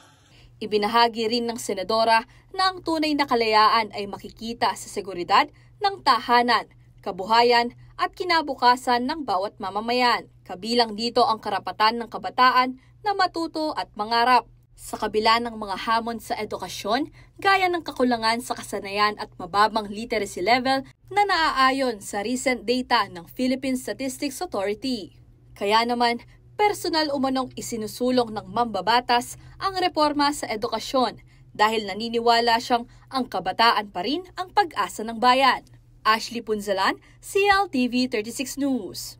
Ibinahagi rin ng senadora na ang tunay na kalayaan ay makikita sa seguridad ng tahanan, kabuhayan at kinabukasan ng bawat mamamayan. Kabilang dito ang karapatan ng kabataan na matuto at mangarap. Sa kabila ng mga hamon sa edukasyon, gaya ng kakulangan sa kasanayan at mababang literacy level na naaayon sa recent data ng Philippine Statistics Authority. Kaya naman, personal umanong isinusulong ng mambabatas ang reforma sa edukasyon dahil naniniwala siyang ang kabataan pa rin ang pag-asa ng bayan. Ashley Punzalan, CLTV 36 News.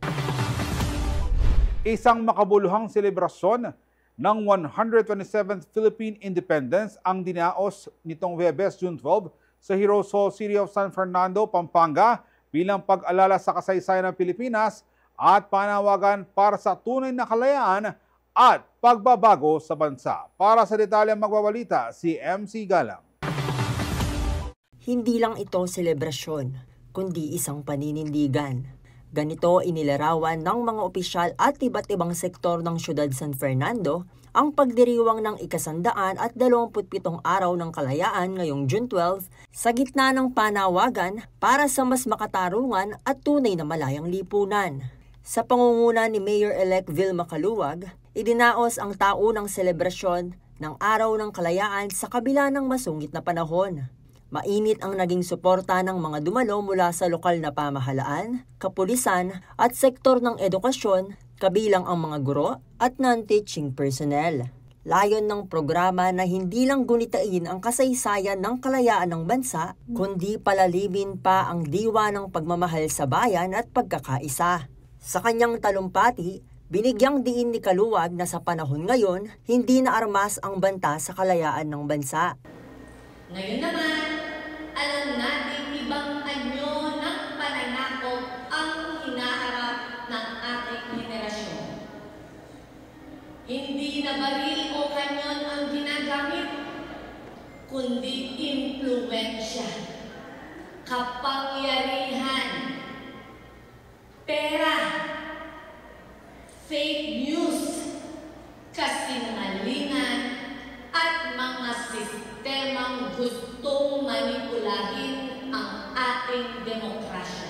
Isang makabuluhang selebrasyon ng 127th Philippine Independence ang dinaos nitong Huwebes, June 12 sa Heroes Hall City of San Fernando, Pampanga bilang pag-alala sa kasaysayan ng Pilipinas at panawagan para sa tunay na kalayaan at pagbabago sa bansa. Para sa detalyang magbabalita, si MC Galang. Hindi lang ito selebrasyon, kundi isang paninindigan. Ganito inilarawan ng mga opisyal at iba't ibang sektor ng siyudad San Fernando ang pagdiriwang ng 127 araw ng kalayaan ngayong June 12 sa gitna ng panawagan para sa mas makatarungan at tunay na malayang lipunan. Sa pangunguna ni Mayor-elect Vilma Caluwag, idinaos ang taunang selebrasyon ng Araw ng Kalayaan sa kabila ng masungit na panahon. Mainit ang naging suporta ng mga dumalo mula sa lokal na pamahalaan, kapulisan at sektor ng edukasyon, kabilang ang mga guro at non-teaching personnel. Layon ng programa na hindi lang gunitain ang kasaysayan ng kalayaan ng bansa, kundi palalimin pa ang diwa ng pagmamahal sa bayan at pagkakaisa. Sa kanyang talumpati, binigyang diin ni Caluwag na sa panahon ngayon, hindi na armas ang banta sa kalayaan ng bansa. Ngayon naman, alam natin ibang anyo ng pananakop ang hinaharap ng ating henerasyon. Hindi na baril o kanyon ang ginagamit, kundi impluwensya, kapangyarihan, pera, fake news, kasinungalingan, at mga sistemang gustong manipulahin ang ating demokrasya.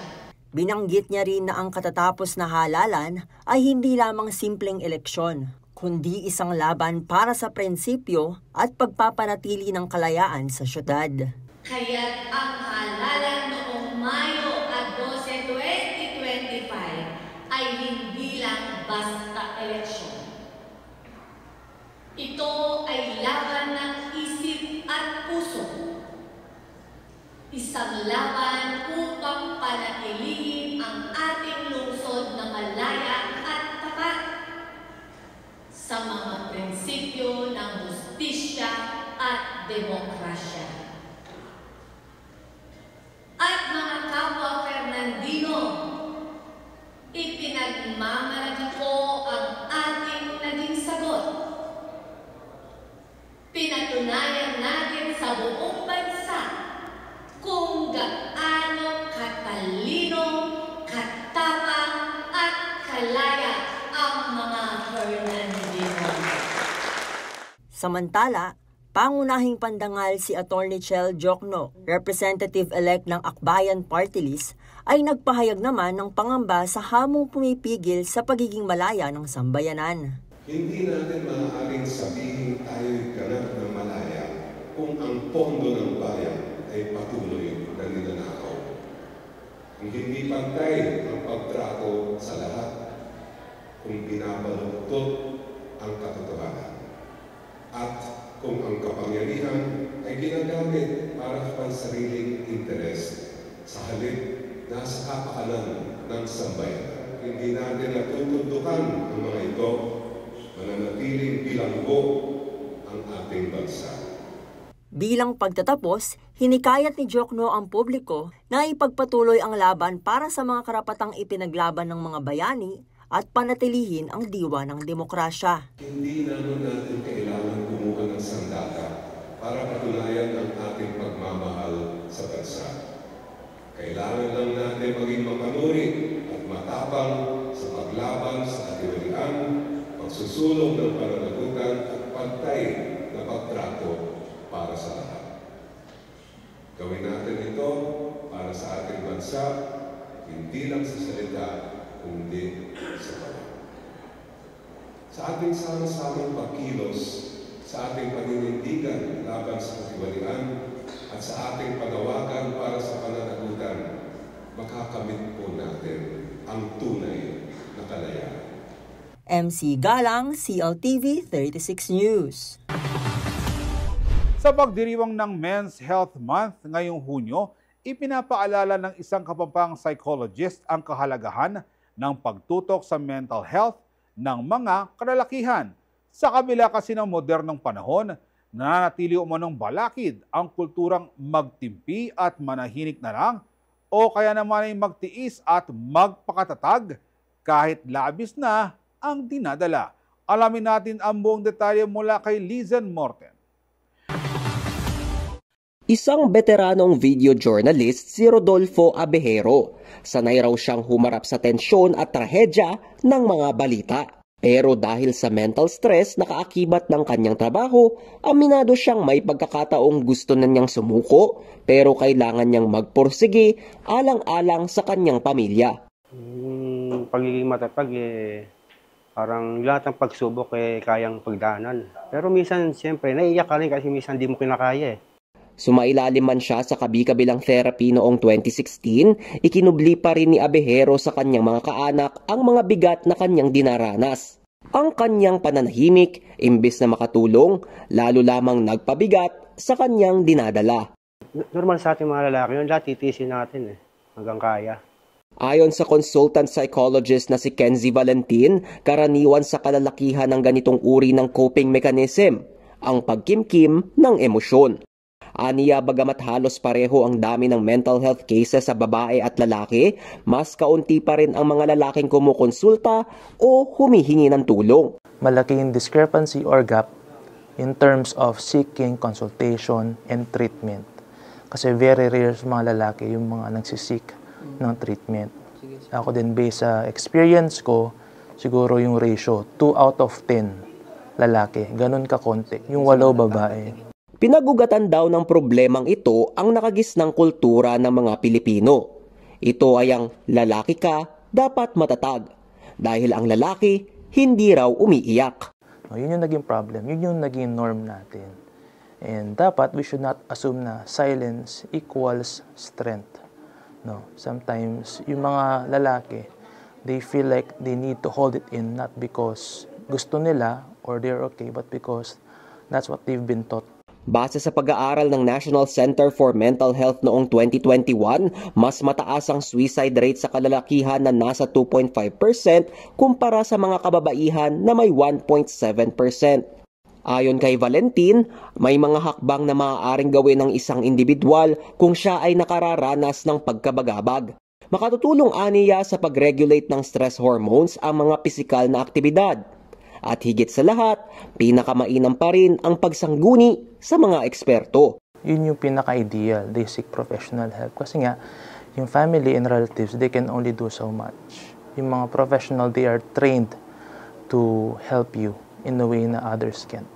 Binanggit niya rin na ang katatapos na halalan ay hindi lamang simpleng eleksyon, kundi isang laban para sa prinsipyo at pagpapanatili ng kalayaan sa syudad. Kaya't ang halalan noong Mayo 12, 2025 ay hindi lang basta eleksyon. Ito ay laban ng isip at puso. Isang laban upang panatilihin ang ating lungsod na malaya at tapat sa mga prinsipyo ng hustisya at demokrasya. At mga kapwa Fernandino, ipinagmamalaki ko ang ating naging sagot. Pinatunayan natin sa buong bansa kung gaano katalino, katapang at kalaya ang mga Fernandino. Samantala, Pangunahing pandangal si Atty. Chel Jokno, representative-elect ng Akbayan Party List, ay nagpahayag naman ng pangamba sa hamong pumipigil sa pagiging malaya ng sambayanan. Hindi natin maaaring sabihin tayo'y ganap na malaya kung ang pondo ng bayan ay patuloy na ninanakaw. Kung hindi pantay ang pagtrato sa lahat, kung binabaluktot ang katotohanan, at kung ang kapangyarihan ay ginagamit para sa pansariling interes sa halip na sa kapakanan ng sambayanan. Hindi natin natutundukan ang mga ito, mananatiling bilanggo ang ating bansa. Bilang pagtatapos, hinikayat ni Jokno ang publiko na ipagpatuloy ang laban para sa mga karapatang ipinaglaban ng mga bayani at panatilihin ang diwa ng demokrasya. Hindi natin kailangan kumuha ng sandata para patunayan ang ating pagmamahal sa bansa. Kailangan lang natin maging mapanuri at matapang sa paglaban sa katiwalian, pagsusulong ng pananagutan at pantay na pagtrato para sa lahat. Gawin natin ito para sa ating bansa, hindi lang sa salita, kundi sa gawa. Sa ating sama-samang pagkilos, sa ating paninindigan laban sa katiwalian, at sa ating panawagan para sa pananagutan, makakamit po natin ang tunay na kalayaan. MC Galang, CLTV 36 News. Sa pagdiriwang ng Men's Health Month ngayong Hunyo, ipinapaalala ng isang kapampang psychologist ang kahalagahan ng pagtutok sa mental health ng mga kalalakihan. Sa kabila kasi ng modernong panahon, nananatili umanong balakid ang kulturang magtimpi at manahinik na lang o kaya naman ay magtiis at magpakatatag kahit labis na ang dinadala. Alamin natin ang buong detalye mula kay Lizen Morten. Isang veteranong video journalist si Rodolfo Abejero. Sanay raw siyang humarap sa tensyon at trahedya ng mga balita. Pero dahil sa mental stress na kaakibat ng kanyang trabaho, aminado siyang may pagkakataong gusto na niyang sumuko pero kailangan niyang magpursige alang-alang sa kanyang pamilya. Pagiging matatag parang lahat ng pagsubok kayang pagdaanan. Pero minsan siyempre naiiyak ka rin kasi minsan di mo kinakaya Sumailalim man siya sa kabi-kabilang therapy noong 2016, ikinubli pa rin ni Abejero sa kanyang mga kaanak ang mga bigat na kanyang dinaranas. Ang kanyang pananahimik, imbes na makatulong, lalo lamang nagpabigat sa kanyang dinadala. Normal sa ating mga lalaki yun, lahat titiisin natin hanggang kaya. Ayon sa consultant psychologist na si Kenzie Valentin, karaniwan sa kalalakihan ng ganitong uri ng coping mechanism, ang pagkimkim ng emosyon. Aniya bagamat halos pareho ang dami ng mental health cases sa babae at lalaki, mas kaunti pa rin ang mga lalaking kumukonsulta o humihingi ng tulong. Malaking discrepancy or gap in terms of seeking consultation and treatment. Kasi very rare sa mga lalaki yung mga nagsisik ng treatment. Ako din based sa experience ko, siguro yung ratio 2 out of 10 lalaki, ganun ka konti, yung 8 babae. Pinagugatan daw ng problemang ito ang nakagis ng kultura ng mga Pilipino. Ito ay ang lalaki ka, dapat matatag. Dahil ang lalaki, hindi raw umiiyak. Yun yung naging problem, yun yung naging norm natin. And dapat we should not assume na silence equals strength. No, sometimes yung mga lalaki, they feel like they need to hold it in not because gusto nila or they're okay, but because that's what they've been taught. Base sa pag-aaral ng National Center for Mental Health noong 2021, mas mataas ang suicide rate sa kalalakihan na nasa 2.5% kumpara sa mga kababaihan na may 1.7%. Ayon kay Valentin, may mga hakbang na maaaring gawin ng isang individual kung siya ay nakararanas ng pagkabagabag. Makatutulong aniya sa pag-regulate ng stress hormones ang mga pisikal na aktibidad. At higit sa lahat, pinakamainam pa rin ang pagsangguni sa mga eksperto. Yun yung pinaka-ideal, they seek professional help. Kasi nga, yung family and relatives, they can only do so much. Yung mga professional, they are trained to help you in a way na others can't.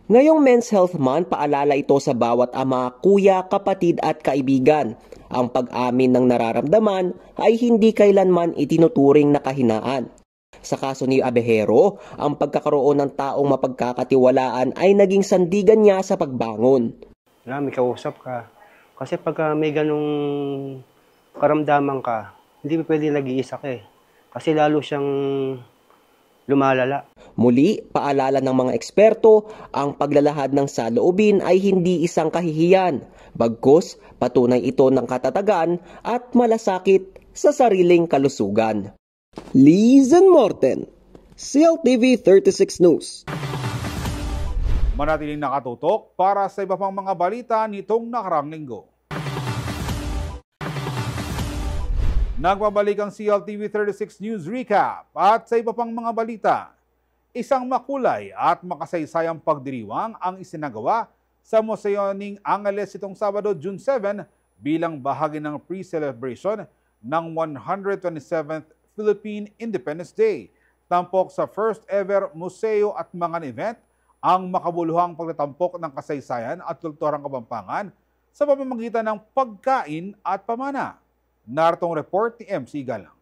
Ngayong Men's Health Month, paalala ito sa bawat ama, kuya, kapatid at kaibigan. Ang pag-amin ng nararamdaman ay hindi kailanman itinuturing na kahinaan. Sa kaso ni Abejero, ang pagkakaroon ng taong mapagkakatiwalaan ay naging sandigan niya sa pagbangon. May kausap ka. Kasi pag may ganong karamdaman ka, hindi pwede nag-iisa ka eh. Kasi lalo siyang lumalala. Muli, paalala ng mga eksperto, ang paglalahad ng saloobin ay hindi isang kahihiyan. Bagkus, patunay ito ng katatagan at malasakit sa sariling kalusugan. Lizen Morten, CLTV 36 News. Manatiling nakatutok para sa iba pang mga balita nitong nakarang linggo. Nagbabalik ang CLTV 36 News Recap at sa iba pang mga balita. Isang makulay at makasaysayang pagdiriwang ang isinagawa sa Museo ng Angeles itong Sabado, June 7 bilang bahagi ng pre-celebration ng 127th Philippine Independence Day. Tampok sa first ever museo at mga event ang makabuluhang pagtatampok ng kasaysayan at kulturang Kapampangan sa pamamagitan ng pagkain at pamana. Naritong report ni MC Galang.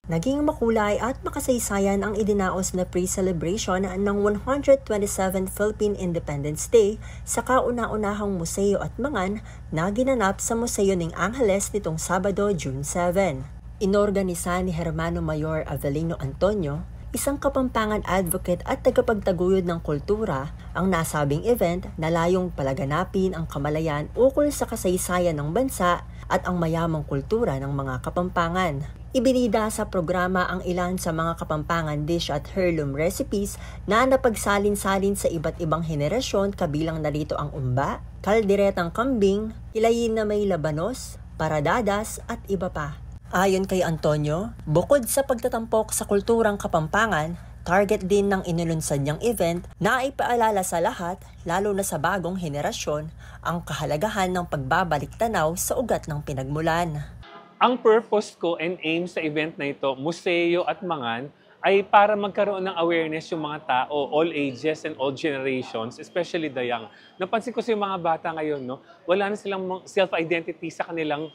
Naging makulay at makasaysayan ang idinaos na pre-celebration ng 127th Philippine Independence Day sa kauna-unahang museo at mangan na ginanap sa Museo ng Angeles nitong Sabado, June 7. Inorganisa ni Hermano Mayor Avelino Antonio, isang Kapampangan advocate at tagapagtaguyod ng kultura, ang nasabing event na layong palaganapin ang kamalayan ukol sa kasaysayan ng bansa at ang mayamang kultura ng mga Kapampangan. Ibinida sa programa ang ilan sa mga Kapampangan dish at heirloom recipes na napagsalin-salin sa iba't ibang henerasyon, kabilang narito ang umba, kalderetang kambing, kilayin na may labanos, paradadas at iba pa. Ayon kay Antonio, bukod sa pagtatampok sa kulturang Kapampangan, target din ng inulunsad niyang event na ipaalala sa lahat, lalo na sa bagong henerasyon, ang kahalagahan ng pagbabalik tanaw sa ugat ng pinagmulan. Ang purpose ko and aim sa event na ito, museo at mangan, ay para magkaroon ng awareness yung mga tao, all ages and all generations, especially the young. Napansin ko sa mga bata ngayon, no, wala na silang self-identity sa kanilang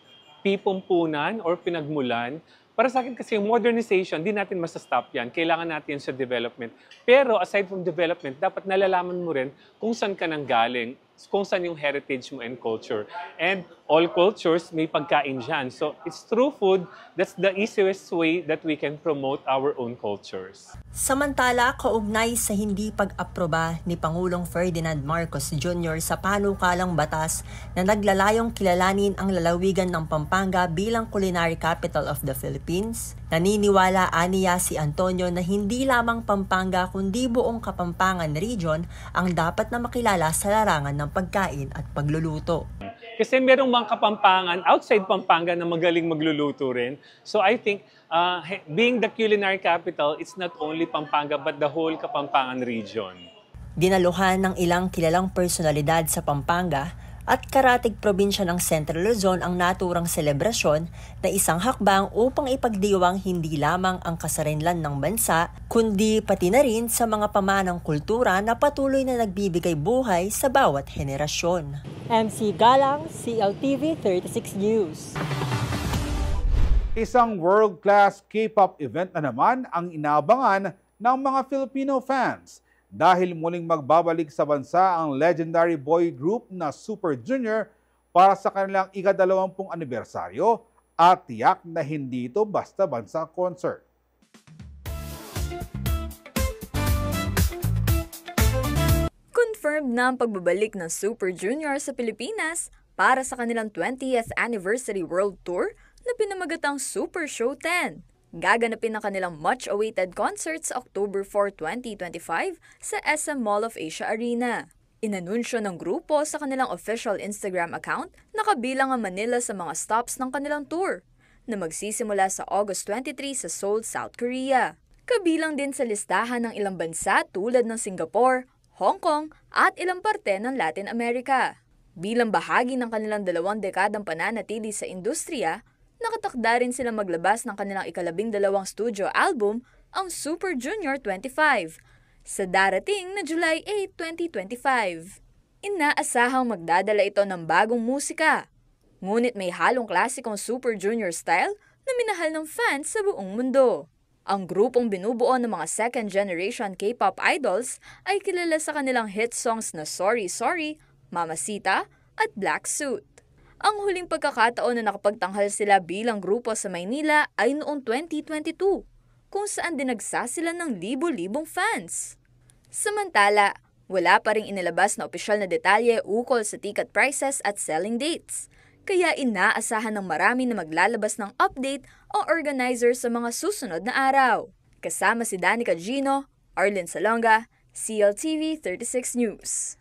pipumpunan or pinagmulan. Para sa akin kasi yung modernization, di natin masastop yan. Kailangan natin sa development. Pero aside from development, dapat nalalaman mo rin kung saan ka nang galing, kung saan yung heritage mo and culture. And all cultures may pagkain dyan. So it's through food, that's the easiest way that we can promote our own cultures. Samantala, kaugnay sa hindi pag-aproba ni Pangulong Ferdinand Marcos Jr. sa panukalang batas na naglalayong kilalanin ang lalawigan ng Pampanga bilang culinary capital of the Philippines, naniniwala aniya si Antonio na hindi lamang Pampanga kundi buong Kapampangan region ang dapat na makilala sa larangan ng pagkain at pagluluto. Kasi merong mga Kapampangan outside Pampanga na magaling magluluto rin. So I think being the culinary capital, it's not only Pampanga but the whole Kapampangan region. Dinaluhan ng ilang kilalang personalidad sa Pampanga at karatig probinsya ng Central Luzon ang naturang selebrasyon na isang hakbang upang ipagdiwang hindi lamang ang kasarinlan ng bansa, kundi pati na rin sa mga pamanang kultura na patuloy na nagbibigay buhay sa bawat henerasyon. MC Galang, CLTV 36 News. Isang world-class K-pop event na naman ang inaabangan ng mga Filipino fans dahil muling magbabalik sa bansa ang legendary boy group na Super Junior para sa kanilang ika-20 anibersaryo at tiyak na hindi ito basta-bansa concert. Confirmed na ang pagbabalik ng Super Junior sa Pilipinas para sa kanilang 20th Anniversary World Tour na pinamagatang Super Show 10. Gaganapin ang kanilang much-awaited concert sa October 4, 2025 sa SM Mall of Asia Arena. Inanunsyo ng grupo sa kanilang official Instagram account na kabilang ang Manila sa mga stops ng kanilang tour na magsisimula sa August 23 sa Seoul, South Korea. Kabilang din sa listahan ng ilang bansa tulad ng Singapore, Hong Kong at ilang parte ng Latin America. Bilang bahagi ng kanilang 2 dekadang pananatili sa industriya, nakatakda rin sila maglabas ng kanilang ika-12 studio album, ang Super Junior 25, sa darating na July 8, 2025. Inaasahang magdadala ito ng bagong musika, ngunit may halong klasikong Super Junior style na minahal ng fans sa buong mundo. Ang grupong binubuo ng mga second-generation K-pop idols ay kilala sa kanilang hit songs na Sorry Sorry, Mamacita at Black Suit. Ang huling pagkakataon na nakapagtanghal sila bilang grupo sa Maynila ay noong 2022, kung saan dinagsa sila ng libo-libong fans. Samantala, wala pa ring inilabas na opisyal na detalye ukol sa ticket prices at selling dates. Kaya inaasahan ng marami na maglalabas ng update ang organizer sa mga susunod na araw. Kasama si Danica Gino, Arlene Salonga, CLTV 36 News.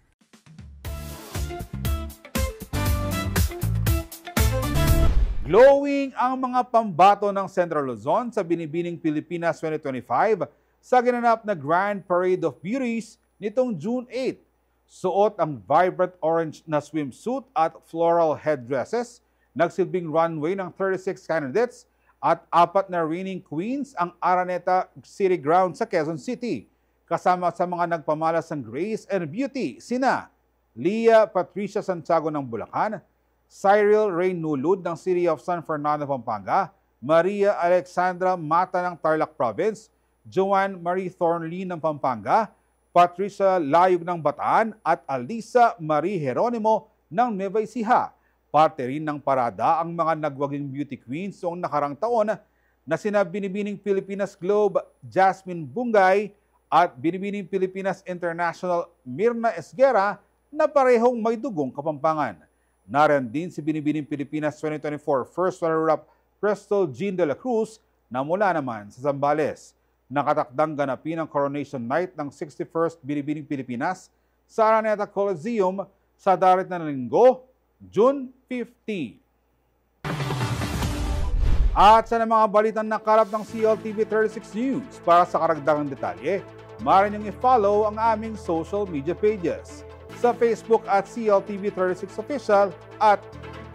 Glowing ang mga pambato ng Central Luzon sa Binibining Pilipinas 2025 sa ginanap na Grand Parade of Beauties nitong June 8. Suot ang vibrant orange na swimsuit at floral headdresses. Nagsilbing runway ng 36 candidates at 4 na reigning queens ang Araneta City Ground sa Quezon City. Kasama sa mga nagpamalas ng grace and beauty, sina Leah Patricia Santiago ng Bulacan, Cyril Ray Nulud ng City of San Fernando, Pampanga, Maria Alexandra Mata ng Tarlac Province, Joanne Marie Thornley ng Pampanga, Patricia Layog ng Bataan at Alisa Marie Jeronimo ng Nueva Ecija. Parte rin ng parada ang mga nagwaging beauty queens noong nakarang taon na sina Binibining Pilipinas Globe Jasmine Bungay at Binibining Pilipinas International Mirna Esguera na parehong may dugong Kapampangan. Nariyan din si Binibining Pilipinas 2024 First Runner-Up Crystal Jean de la Cruz na mula naman sa Zambales. Nakatakdang ganapin ang coronation night ng 61st Binibining Pilipinas sa Araneta Coliseum sa darating na linggo, June 15. At sa mga balitan na kalap ng CLTV 36 News, para sa karagdagang detalye, maaari niyong i-follow ang aming social media pages. Sa Facebook at CLTV 36 Official at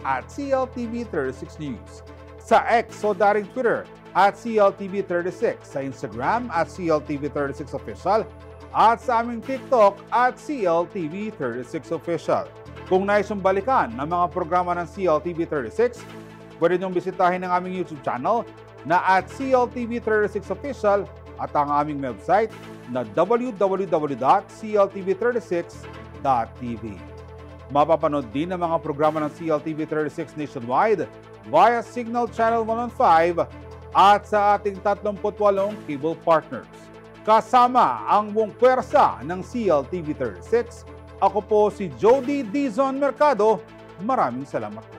CLTV 36 News. Sa X o daring Twitter at CLTV 36, sa Instagram at CLTV 36 Official at sa aming TikTok at CLTV 36 Official. Kung nais yung balikan ng mga programa ng CLTV 36, pwede niyong bisitahin ang aming YouTube channel na at CLTV 36 Official at ang aming website na www.cltv36.tv. Mapapanood din ang mga programa ng CLTV 36 nationwide via Signal Channel 115 at sa ating 38 cable partners. Kasama ang buong pwersa ng CLTV 36, ako po si Jody Dizon Mercado. Maraming salamat po.